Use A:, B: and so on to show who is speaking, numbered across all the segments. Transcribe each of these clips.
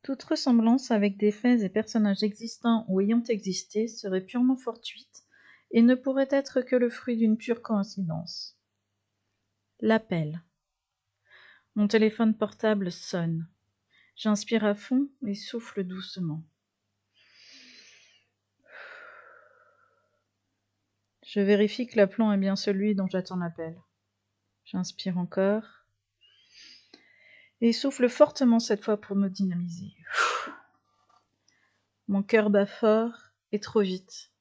A: Toute ressemblance avec des faits et personnages existants ou ayant existé serait purement fortuite et ne pourrait être que le fruit d'une pure coïncidence. L'appel. Mon téléphone portable sonne. J'inspire à fond et souffle doucement. Je vérifie que l'appelant est bien celui dont j'attends l'appel. J'inspire encore et souffle fortement cette fois pour me dynamiser. Mon cœur bat fort et trop vite.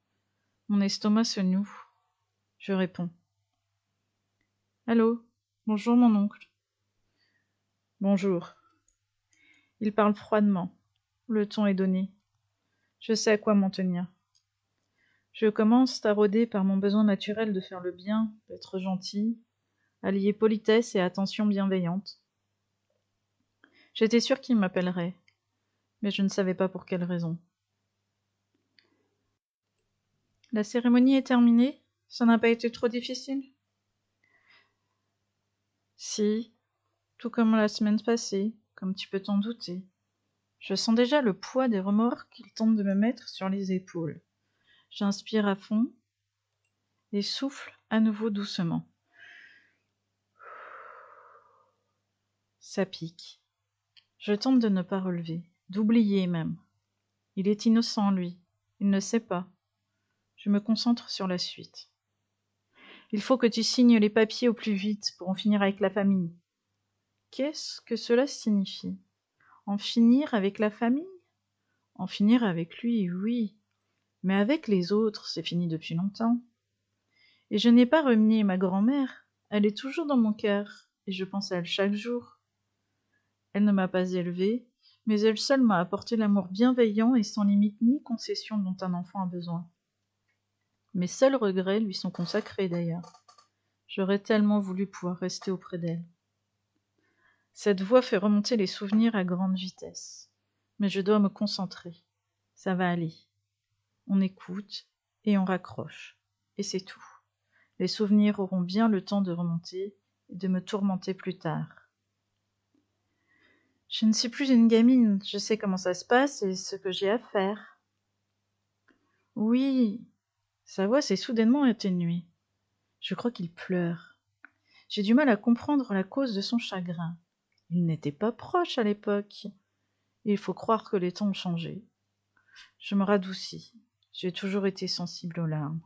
A: Mon estomac se noue. Je réponds. Allô, bonjour mon oncle. Bonjour. Il parle froidement. Le ton est donné. Je sais à quoi m'en tenir. Je commence, taraudée par mon besoin naturel de faire le bien, d'être gentil, allier politesse et attention bienveillante. J'étais sûre qu'il m'appellerait, mais je ne savais pas pour quelle raison. La cérémonie est terminée? Ça n'a pas été trop difficile? Si, tout comme la semaine passée, comme tu peux t'en douter. Je sens déjà le poids des remords qu'il tente de me mettre sur les épaules. J'inspire à fond et souffle à nouveau doucement. Ça pique. Je tente de ne pas relever, d'oublier même. Il est innocent, lui. Il ne sait pas. Je me concentre sur la suite. Il faut que tu signes les papiers au plus vite pour en finir avec la famille. Qu'est-ce que cela signifie? En finir avec la famille? En finir avec lui, oui. Mais avec les autres, c'est fini depuis longtemps. Et je n'ai pas renié ma grand-mère. Elle est toujours dans mon cœur, et je pense à elle chaque jour. Elle ne m'a pas élevée, mais elle seule m'a apporté l'amour bienveillant et sans limite ni concession dont un enfant a besoin. Mes seuls regrets lui sont consacrés d'ailleurs. J'aurais tellement voulu pouvoir rester auprès d'elle. Cette voix fait remonter les souvenirs à grande vitesse. Mais je dois me concentrer. Ça va aller. On écoute et on raccroche. Et c'est tout. Les souvenirs auront bien le temps de remonter et de me tourmenter plus tard. Je ne suis plus une gamine, je sais comment ça se passe et ce que j'ai à faire. Oui, sa voix s'est soudainement atténuée. Je crois qu'il pleure. J'ai du mal à comprendre la cause de son chagrin. Il n'était pas proche à l'époque. Il faut croire que les temps ont changé. Je me radoucis. J'ai toujours été sensible aux larmes.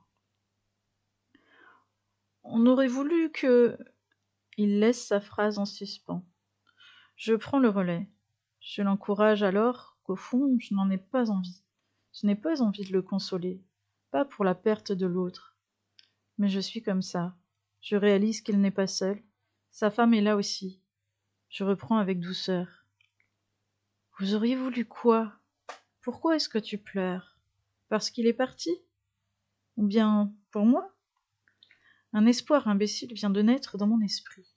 A: On aurait voulu que... Il laisse sa phrase en suspens. Je prends le relais. Je l'encourage alors qu'au fond, je n'en ai pas envie. Je n'ai pas envie de le consoler, pas pour la perte de l'autre. Mais je suis comme ça. Je réalise qu'il n'est pas seul. Sa femme est là aussi. Je reprends avec douceur. Vous auriez voulu quoi? Pourquoi est-ce que tu pleures? Parce qu'il est parti? Ou bien pour moi? Un espoir imbécile vient de naître dans mon esprit.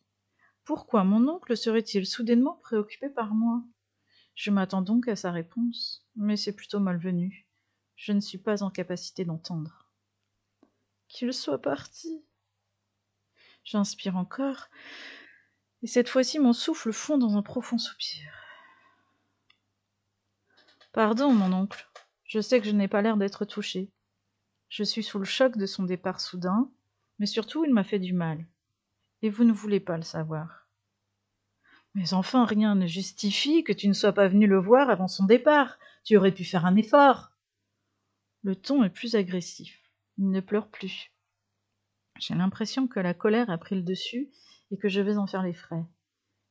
A: Pourquoi mon oncle serait-il soudainement préoccupé par moi? Je m'attends donc à sa réponse, mais c'est plutôt malvenu. Je ne suis pas en capacité d'entendre. Qu'il soit parti. J'inspire encore, et cette fois-ci mon souffle fond dans un profond soupir. Pardon, mon oncle, je sais que je n'ai pas l'air d'être touchée. Je suis sous le choc de son départ soudain, mais surtout il m'a fait du mal. Et vous ne voulez pas le savoir. Mais enfin, rien ne justifie que tu ne sois pas venu le voir avant son départ. Tu aurais pu faire un effort. Le ton est plus agressif. Il ne pleure plus. J'ai l'impression que la colère a pris le dessus et que je vais en faire les frais.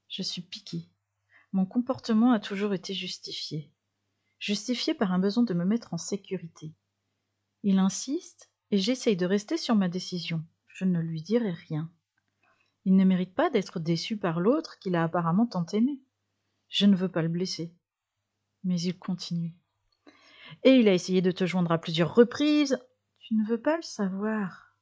A: Je suis piquée. Mon comportement a toujours été justifié. Justifié par un besoin de me mettre en sécurité. Il insiste et j'essaye de rester sur ma décision. Je ne lui dirai rien. Il ne mérite pas d'être déçu par l'autre qu'il a apparemment tant aimé. Je ne veux pas le blesser. Mais il continue. Et il a essayé de te joindre à plusieurs reprises. Tu ne veux pas le savoir.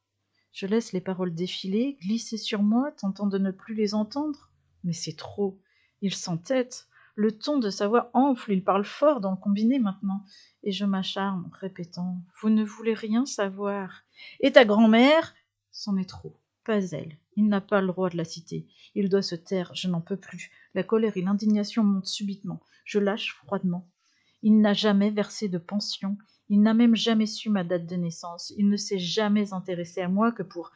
A: Je laisse les paroles défiler, glisser sur moi, tentant de ne plus les entendre. Mais c'est trop. Il s'entête. Le ton de sa voix enfle, il parle fort dans le combiné maintenant. Et je m'acharne, répétant « Vous ne voulez rien savoir. Et ta grand-mère ?» C'en est trop. Pas elle. Il n'a pas le droit de la citer. Il doit se taire, je n'en peux plus. La colère et l'indignation montent subitement. Je lâche froidement. Il n'a jamais versé de pension. Il n'a même jamais su ma date de naissance. Il ne s'est jamais intéressé à moi que pour...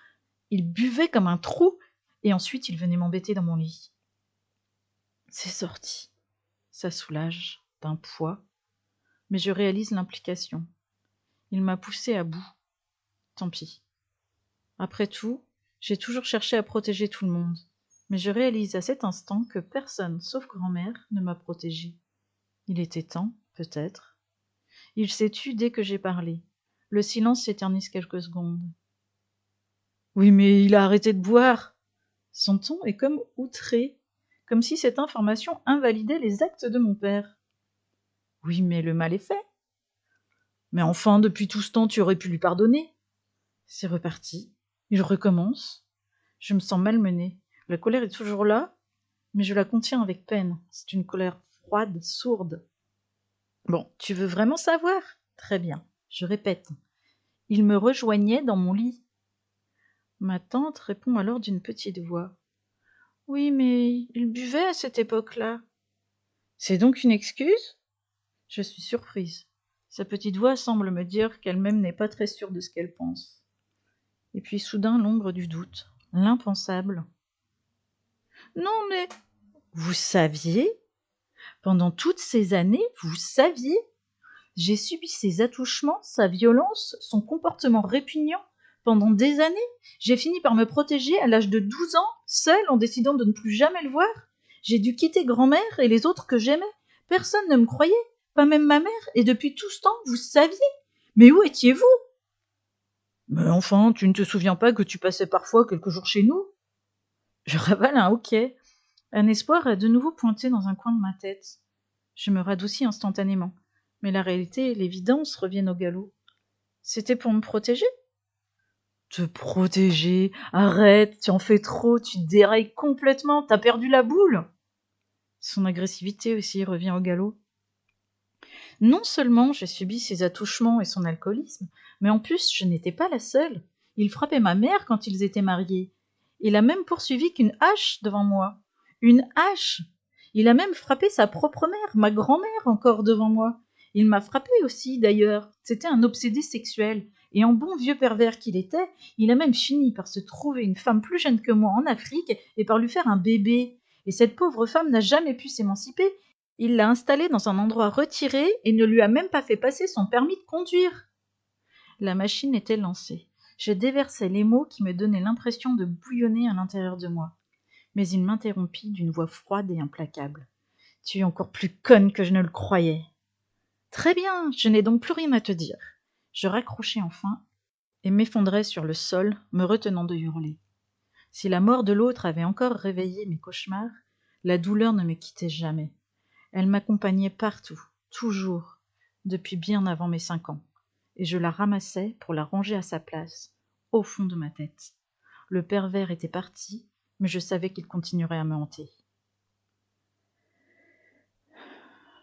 A: Il buvait comme un trou, et ensuite il venait m'embêter dans mon lit. C'est sorti. Ça soulage, d'un poids. Mais je réalise l'implication. Il m'a poussé à bout. Tant pis. Après tout, j'ai toujours cherché à protéger tout le monde. Mais je réalise à cet instant que personne, sauf grand-mère, ne m'a protégée. Il était temps, peut-être. Il s'est tu dès que j'ai parlé. Le silence s'éternise quelques secondes. Oui, mais il a arrêté de boire. Son ton est comme outré, comme si cette information invalidait les actes de mon père. Oui, mais le mal est fait. Mais enfin, depuis tout ce temps, tu aurais pu lui pardonner. C'est reparti. Il recommence. Je me sens malmenée. La colère est toujours là, mais je la contiens avec peine. C'est une colère froide, sourde. Bon, tu veux vraiment savoir? Très bien. Je répète. Il me rejoignait dans mon lit. Ma tante répond alors d'une petite voix. Oui, mais il buvait à cette époque-là. C'est donc une excuse? Je suis surprise. Sa petite voix semble me dire qu'elle-même n'est pas très sûre de ce qu'elle pense. Et puis soudain l'ombre du doute, l'impensable. Non, mais vous saviez? Pendant toutes ces années, vous saviez? J'ai subi ses attouchements, sa violence, son comportement répugnant. Pendant des années, j'ai fini par me protéger à l'âge de 12 ans, seule, en décidant de ne plus jamais le voir. J'ai dû quitter grand-mère et les autres que j'aimais. Personne ne me croyait, pas même ma mère, et depuis tout ce temps, vous saviez. Mais où étiez-vous? Mais enfin, tu ne te souviens pas que tu passais parfois quelques jours chez nous? Je ravale un hoquet. Un espoir a de nouveau pointé dans un coin de ma tête. Je me radoucis instantanément. Mais la réalité et l'évidence reviennent au galop. C'était pour me protéger? Te protéger? Arrête, tu en fais trop, tu dérailles complètement, t'as perdu la boule. Son agressivité aussi revient au galop. Non seulement j'ai subi ses attouchements et son alcoolisme, mais en plus je n'étais pas la seule. Il frappait ma mère quand ils étaient mariés. Il a même poursuivi qu'une hache devant moi. Une hache! Il a même frappé sa propre mère, ma grand-mère encore devant moi. Il m'a frappé aussi, d'ailleurs. C'était un obsédé sexuel. Et en bon vieux pervers qu'il était, il a même fini par se trouver une femme plus jeune que moi en Afrique et par lui faire un bébé. Et cette pauvre femme n'a jamais pu s'émanciper. Il l'a installée dans un endroit retiré et ne lui a même pas fait passer son permis de conduire. La machine était lancée. Je déversais les mots qui me donnaient l'impression de bouillonner à l'intérieur de moi. Mais il m'interrompit d'une voix froide et implacable. Tu es encore plus conne que je ne le croyais. Très bien, je n'ai donc plus rien à te dire. Je raccrochai enfin et m'effondrai sur le sol, me retenant de hurler. Si la mort de l'autre avait encore réveillé mes cauchemars, la douleur ne me quittait jamais. Elle m'accompagnait partout, toujours, depuis bien avant mes 5 ans, et je la ramassais pour la ranger à sa place, au fond de ma tête. Le pervers était parti, mais je savais qu'il continuerait à me hanter.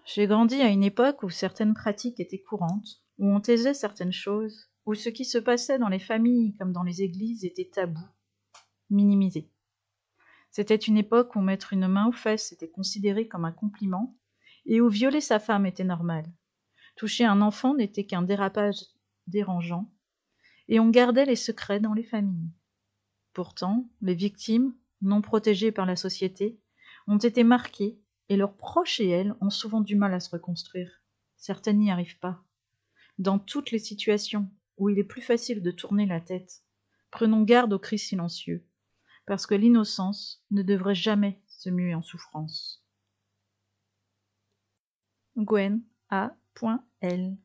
A: J'ai grandi à une époque où certaines pratiques étaient courantes, où on taisait certaines choses, où ce qui se passait dans les familles comme dans les églises était tabou, minimisé. C'était une époque où mettre une main aux fesses était considéré comme un compliment, et où violer sa femme était normal. Toucher un enfant n'était qu'un dérapage dérangeant, et on gardait les secrets dans les familles. Pourtant, les victimes, non protégées par la société, ont été marquées, et leurs proches et elles ont souvent du mal à se reconstruire. Certaines n'y arrivent pas. Dans toutes les situations où il est plus facile de tourner la tête, prenons garde aux cris silencieux, parce que l'innocence ne devrait jamais se muer en souffrance. Gwen A.L